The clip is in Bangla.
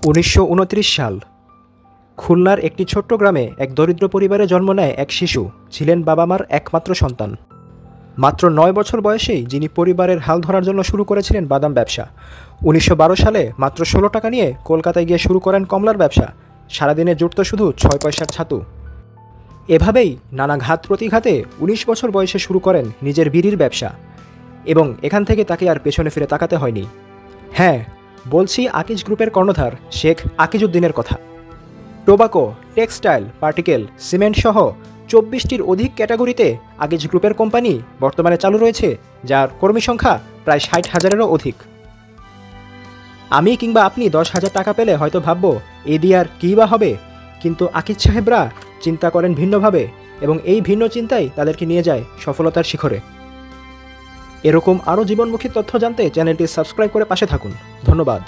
1929 সাল খুলনার একটি ছোট্ট গ্রামে এক দরিদ্র পরিবারে জন্ম নেয় এক শিশু। ছিলেন বাবা মার একমাত্র সন্তান। মাত্র 9 বছর বয়সেই যিনি পরিবারের হাল ধরার জন্য শুরু করেছিলেন বাদাম ব্যবসা। 1912 সালে মাত্র 16 টাকা নিয়ে কলকাতায় গিয়ে শুরু করেন কমলার ব্যবসা। সারাদিনে জুটত শুধু 6 পয়সার ছাতু। এভাবেই নানা ঘাত প্রতিঘাতে 19 বছর বয়সে শুরু করেন নিজের বিড়ির ব্যবসা, এবং এখান থেকে তাকে আর পেছনে ফিরে তাকাতে হয়নি। হ্যাঁ, বলছি আকিজ গ্রুপের কর্ণধার শেখ আকিজউদ্দিনের কথা। টোবাকো, টেক্সটাইল, পার্টিকেল, সিমেন্ট সহ 24টির অধিক ক্যাটাগরিতে আকিজ গ্রুপের কোম্পানি বর্তমানে চালু রয়েছে, যার কর্মী সংখ্যা প্রায় 60,000-এরও অধিক। আমি কিংবা আপনি 10,000 টাকা পেলে হয়তো ভাববো এই দিয়ে আর কী বা হবে, কিন্তু আকিজ সাহেবরা চিন্তা করেন ভিন্নভাবে, এবং এই ভিন্ন চিন্তাই তাদেরকে নিয়ে যায় সফলতার শিখরে। এরকম আরও জীবনমুখী তথ্য জানতে চ্যানেলটি সাবস্ক্রাইব করে পাশে থাকুন। ধন্যবাদ।